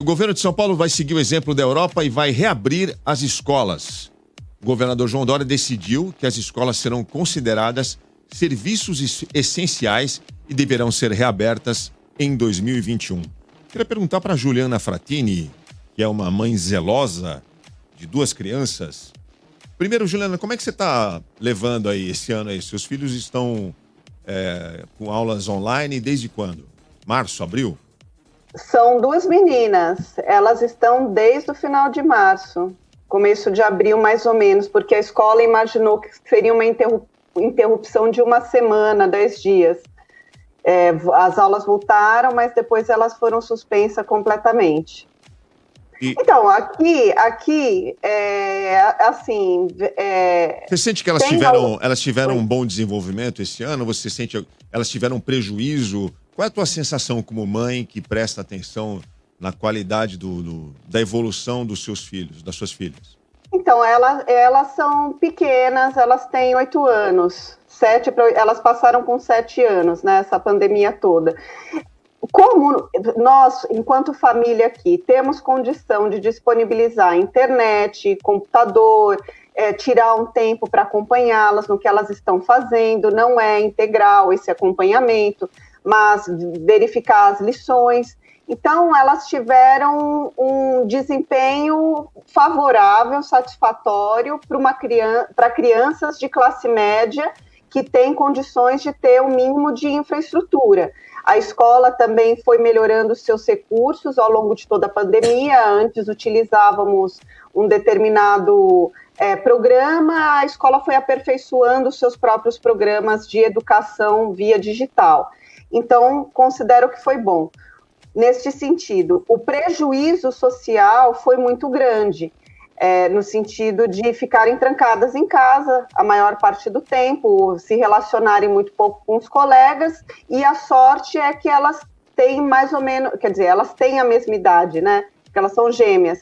governo de São Paulo vai seguir o exemplo da Europa e vai reabrir as escolas. O governador João Dória decidiu que as escolas serão consideradas serviços essenciais e deverão ser reabertas em 2021. Queria perguntar para Juliana Fratini, que é uma mãe zelosa de 2 crianças. Primeiro, Juliana, como é que você está levando aí esse ano aí? Seus filhos estão com aulas online desde quando? Março, abril? São 2 meninas. Elas estão desde o final de março, começo de abril mais ou menos, porque a escola imaginou que seria uma interrupção de 1 semana, 10 dias. As aulas voltaram, mas depois elas foram suspensas completamente. Então, aqui assim... Você sente que elas tiveram um bom desenvolvimento esse ano? Você sente que elas tiveram um prejuízo? Qual é a tua sensação como mãe que presta atenção na qualidade da evolução dos seus filhos, das suas filhas? Então, elas são pequenas, elas têm 8 anos. Elas passaram com 7 anos, né, essa pandemia toda. Como nós, enquanto família aqui, temos condição de disponibilizar internet, computador, tirar um tempo para acompanhá-las no que elas estão fazendo, não é integral esse acompanhamento, mas verificar as lições. Então, elas tiveram um desempenho favorável, satisfatório para crianças de classe média que têm condições de ter o mínimo de infraestrutura. A escola também foi melhorando os seus recursos ao longo de toda a pandemia. Antes utilizávamos um determinado programa, a escola foi aperfeiçoando os seus próprios programas de educação via digital. Então, considero que foi bom. Neste sentido, o prejuízo social foi muito grande, no sentido de ficarem trancadas em casa a maior parte do tempo, se relacionarem muito pouco com os colegas, e a sorte é que elas têm mais ou menos, quer dizer, elas têm a mesma idade, né? Porque elas são gêmeas.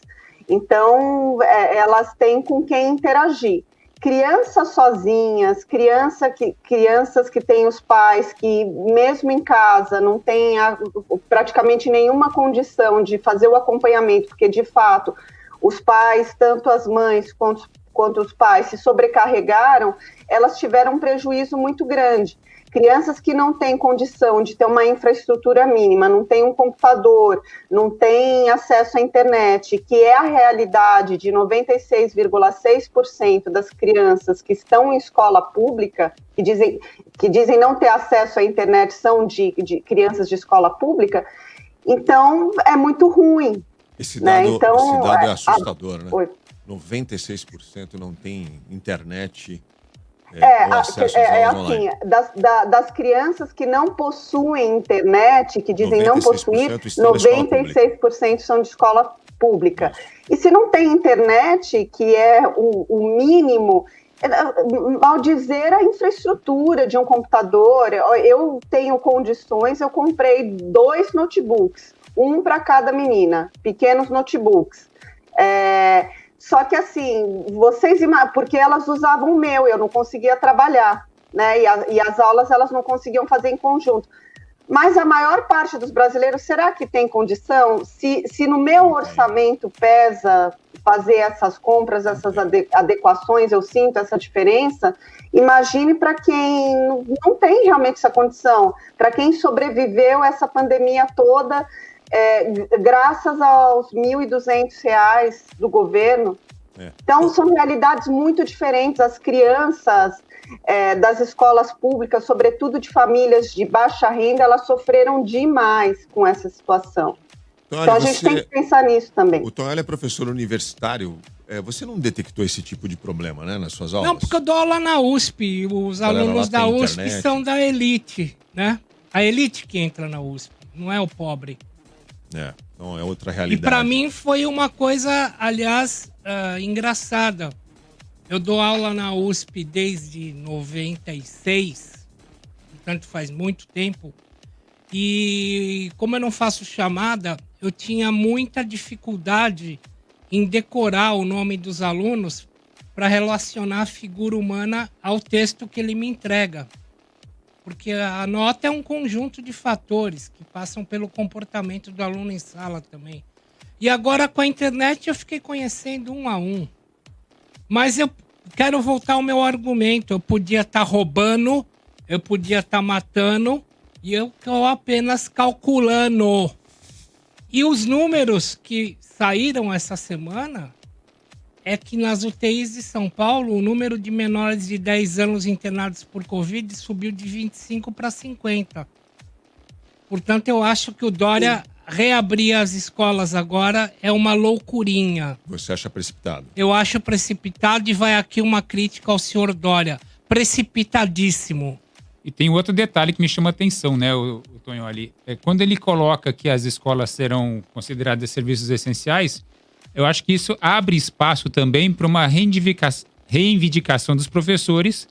Então, elas têm com quem interagir. Crianças sozinhas, crianças que têm os pais que, mesmo em casa, não têm praticamente nenhuma condição de fazer o acompanhamento, porque, de fato, os pais, tanto as mães quanto os pais, se sobrecarregaram, elas tiveram um prejuízo muito grande. Crianças que não têm condição de ter uma infraestrutura mínima, não têm um computador, não têm acesso à internet, que é a realidade de 96,6% das crianças que estão em escola pública, que dizem não ter acesso à internet, são de crianças de escola pública, então é muito ruim. Esse dado, né? Então, esse dado é assustador, né? Oi. 96% não tem internet. Assim, das crianças que não possuem internet, que dizem não possuir, 96% são de escola pública. E se não tem internet, que é o mínimo, ao dizer a infraestrutura de um computador, eu tenho condições, eu comprei 2 notebooks, um para cada menina, pequenos notebooks. Só que assim, porque elas usavam o meu, eu não conseguia trabalhar, né? E as aulas elas não conseguiam fazer em conjunto. Mas a maior parte dos brasileiros, será que tem condição? Se no meu orçamento pesa fazer essas compras, essas adequações, eu sinto essa diferença, imagine para quem não tem realmente essa condição, para quem sobreviveu essa pandemia toda, graças aos R$ 1.200 do governo. Então, são realidades muito diferentes. As crianças das escolas públicas, sobretudo de famílias de baixa renda, elas sofreram demais com essa situação. Então, a gente tem que pensar nisso também. O Tonholi é professor universitário. Você não detectou esse tipo de problema, né, nas suas aulas? Não, porque eu dou aula na USP. Os alunos da USP internet. São da elite, né? A elite que entra na USP, não é o pobre. Não é outra realidade. E para mim foi uma coisa, aliás, engraçada. Eu dou aula na USP desde 96, portanto faz muito tempo. E como eu não faço chamada, eu tinha muita dificuldade em decorar o nome dos alunos para relacionar a figura humana ao texto que ele me entrega. Porque a nota é um conjunto de fatores que passam pelo comportamento do aluno em sala também. E agora com a internet eu fiquei conhecendo um a um. Mas eu quero voltar ao meu argumento. Eu podia estar roubando, eu podia estar matando, e eu estou apenas calculando. E os números que saíram essa semana é que nas UTIs de São Paulo, o número de menores de 10 anos internados por Covid subiu de 25 para 50. Portanto, eu acho que o Dória reabrir as escolas agora é uma loucurinha. Você acha precipitado? Eu acho precipitado, e vai aqui uma crítica ao senhor Dória. Precipitadíssimo. E tem outro detalhe que me chama a atenção, né, o Tonho, ali. Quando ele coloca que as escolas serão consideradas serviços essenciais, eu acho que isso abre espaço também para uma reivindicação dos professores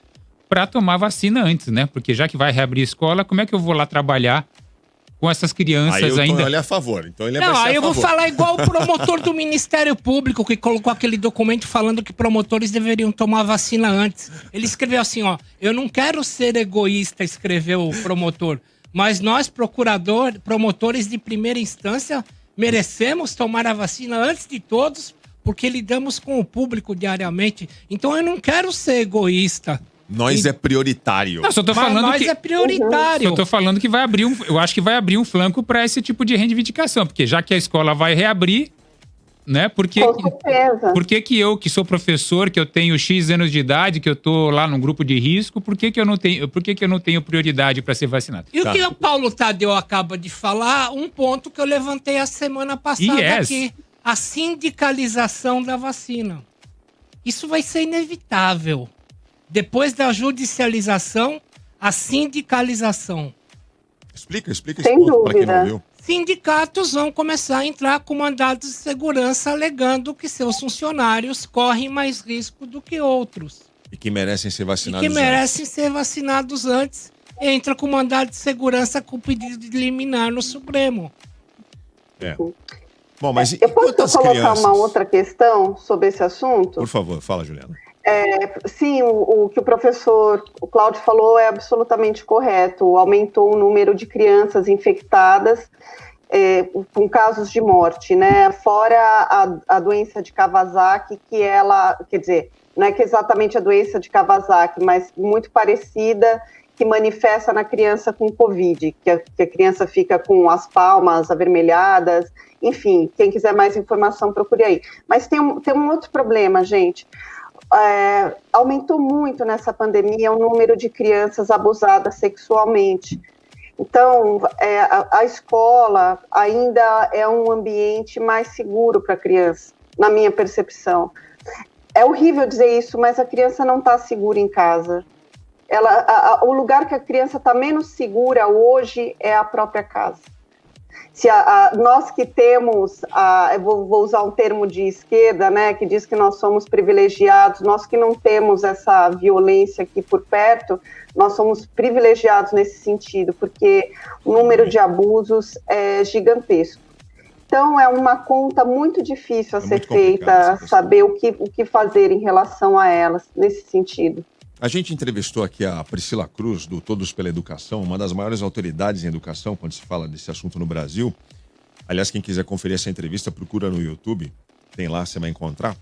para tomar vacina antes, né? Porque já que vai reabrir a escola, como é que eu vou lá trabalhar com essas crianças aí ainda? Ele é a favor. Então ele Não, vai ser aí a eu vou favor. falar igual o promotor do Ministério Público, que colocou aquele documento falando que promotores deveriam tomar vacina antes. Ele escreveu assim, eu não quero ser egoísta, escreveu o promotor, mas nós, promotores de primeira instância, merecemos tomar a vacina antes de todos, porque lidamos com o público diariamente. Então eu não quero ser egoísta. Nós é prioritário. Não, só tô Mas falando nós que é prioritário. eu tô falando que vai abrir eu acho que vai abrir um flanco para esse tipo de reivindicação, porque já que a escola vai reabrir, né? Porque Com certeza. por que eu, que sou professor, que eu tenho X anos de idade, que eu tô lá num grupo de risco, por que eu não tenho prioridade para ser vacinado? E o que o Paulo Tadeu acaba de falar, um ponto que eu levantei a semana passada aqui, a sindicalização da vacina. Isso vai ser inevitável. Depois da judicialização, a sindicalização. Explica esse Sem ponto para quem não dúvida. viu. Sindicatos vão começar a entrar com mandados de segurança alegando que seus funcionários correm mais risco do que outros. E que merecem ser E vacinados. que merecem ser vacinados antes. Entra com mandado de segurança com pedido de liminar no Supremo. É. Bom, mas Eu posso quantas colocar crianças? uma outra questão sobre esse assunto? Por favor, fala, Juliana. Sim, o que o professor Cláudio falou é absolutamente correto. Aumentou o número de crianças infectadas com casos de morte, né? Fora a doença de Kawasaki, que ela, quer dizer, não é que exatamente a doença de Kawasaki, mas muito parecida, que manifesta na criança com Covid, que a criança fica com as palmas avermelhadas, enfim, quem quiser mais informação, procure aí. Mas tem um outro problema, gente. Aumentou muito nessa pandemia o número de crianças abusadas sexualmente. Então, a escola ainda é um ambiente mais seguro para a criança, na minha percepção. É horrível dizer isso, mas a criança não está segura em casa. O lugar que a criança está menos segura hoje é a própria casa. Se nós que temos, eu vou usar um termo de esquerda, né, que diz que nós somos privilegiados, nós que não temos essa violência aqui por perto, nós somos privilegiados nesse sentido, porque o número de abusos é gigantesco. Então, é uma conta muito difícil a ser feita, saber o que fazer em relação a elas, nesse sentido. A gente entrevistou aqui a Priscila Cruz, do Todos pela Educação, uma das maiores autoridades em educação quando se fala desse assunto no Brasil. Aliás, quem quiser conferir essa entrevista, procura no YouTube, tem lá, você vai encontrar.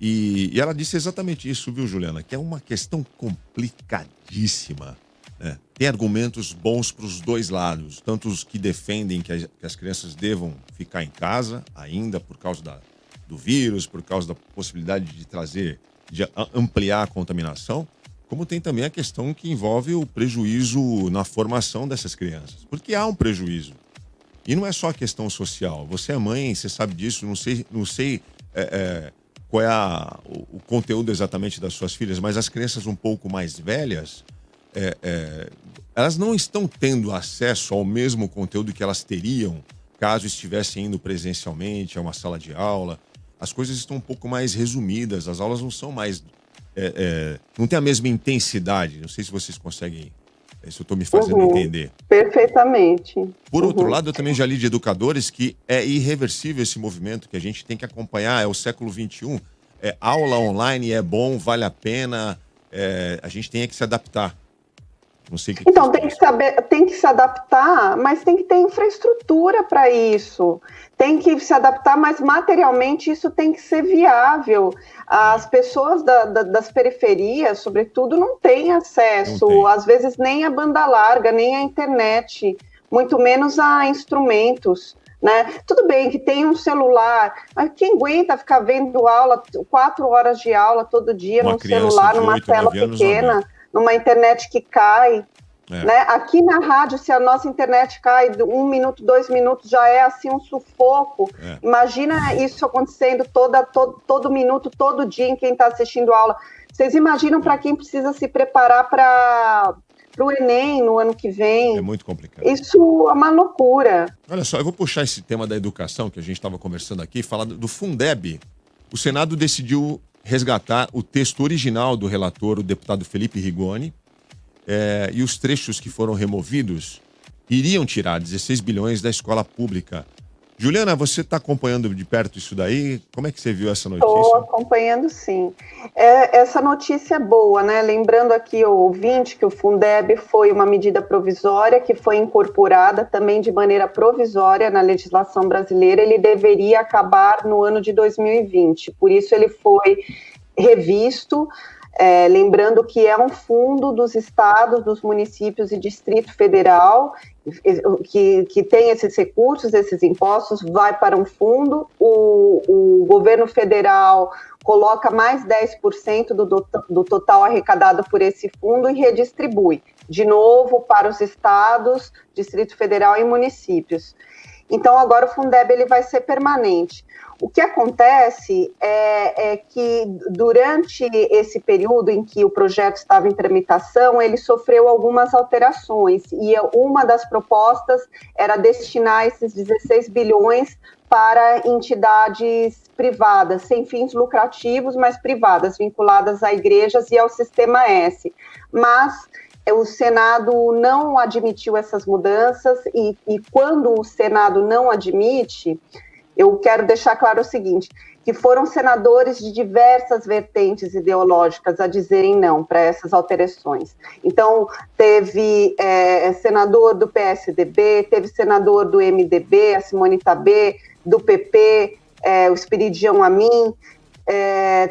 E ela disse exatamente isso, viu, Juliana? Que é uma questão complicadíssima, né? Tem argumentos bons para os dois lados, tanto os que defendem que as crianças devam ficar em casa ainda por causa do vírus, por causa da possibilidade de ampliar a contaminação, como tem também a questão que envolve o prejuízo na formação dessas crianças. Porque há um prejuízo. E não é só a questão social. Você é mãe, você sabe disso, não sei qual é o conteúdo exatamente das suas filhas, mas as crianças um pouco mais velhas, elas não estão tendo acesso ao mesmo conteúdo que elas teriam caso estivessem indo presencialmente a uma sala de aula. As coisas estão um pouco mais resumidas, as aulas não são mais... não tem a mesma intensidade. Não sei se vocês conseguem... se eu estou me fazendo entender. Perfeitamente. Por outro lado, eu também já li de educadores que é irreversível esse movimento, que a gente tem que acompanhar, é o século XXI. Aula online é bom, vale a pena, a gente tem que se adaptar. Não sei o que Então, tem que se adaptar, mas tem que ter infraestrutura para isso. Tem que se adaptar, mas materialmente isso tem que ser viável. As pessoas das periferias, sobretudo, não têm acesso, às vezes, nem a banda larga, nem a internet, muito menos a instrumentos. Né? Tudo bem que tem um celular, mas quem aguenta ficar vendo aula, 4 horas de aula todo dia, num celular, numa tela pequena, numa internet que cai? Né? Aqui na rádio, se a nossa internet cai 1 minuto, 2 minutos, já é assim um sufoco. Imagina isso acontecendo todo minuto, todo dia em quem está assistindo aula. Vocês imaginam para quem precisa se preparar para o Enem no ano que vem? É muito complicado. Isso é uma loucura. Olha só, eu vou puxar esse tema da educação que a gente estava conversando aqui, falar do Fundeb. O Senado decidiu resgatar o texto original do relator, o deputado Felipe Rigoni, e os trechos que foram removidos iriam tirar 16 bilhões da escola pública. Juliana, você está acompanhando de perto isso daí? Como é que você viu essa notícia? Estou acompanhando, sim. Essa notícia é boa, né? Lembrando aqui ao ouvinte que o Fundeb foi uma medida provisória que foi incorporada também de maneira provisória na legislação brasileira. Ele deveria acabar no ano de 2020, por isso ele foi revisto. Lembrando que é um fundo dos estados, dos municípios e Distrito Federal, que tem esses recursos, esses impostos, vai para um fundo, o governo federal coloca mais 10% do total arrecadado por esse fundo e redistribui, de novo, para os estados, Distrito Federal e municípios. Então, agora o Fundeb ele vai ser permanente. O que acontece é que durante esse período em que o projeto estava em tramitação, ele sofreu algumas alterações e uma das propostas era destinar esses 16 bilhões para entidades privadas, sem fins lucrativos, mas privadas, vinculadas a igrejas e ao Sistema S. Mas o Senado não admitiu essas mudanças e quando o Senado não admite, eu quero deixar claro o seguinte, que foram senadores de diversas vertentes ideológicas a dizerem não para essas alterações. Então, teve senador do PSDB, teve senador do MDB, a Simone Tabet, do PP, o Espiridião Amin,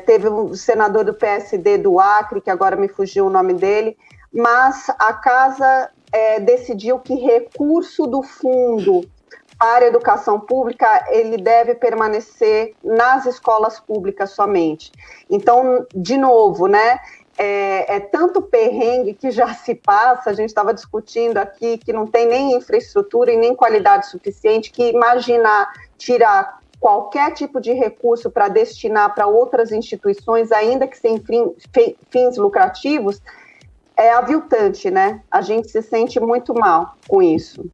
teve um senador do PSD do Acre, que agora me fugiu o nome dele, mas a Casa decidiu que recurso do fundo para a educação pública, ele deve permanecer nas escolas públicas somente. Então, de novo, né, tanto perrengue que já se passa, a gente estava discutindo aqui que não tem nem infraestrutura e nem qualidade suficiente, que imaginar tirar qualquer tipo de recurso para destinar para outras instituições, ainda que sem fins lucrativos, é aviltante, né? A gente se sente muito mal com isso.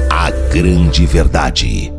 A grande verdade.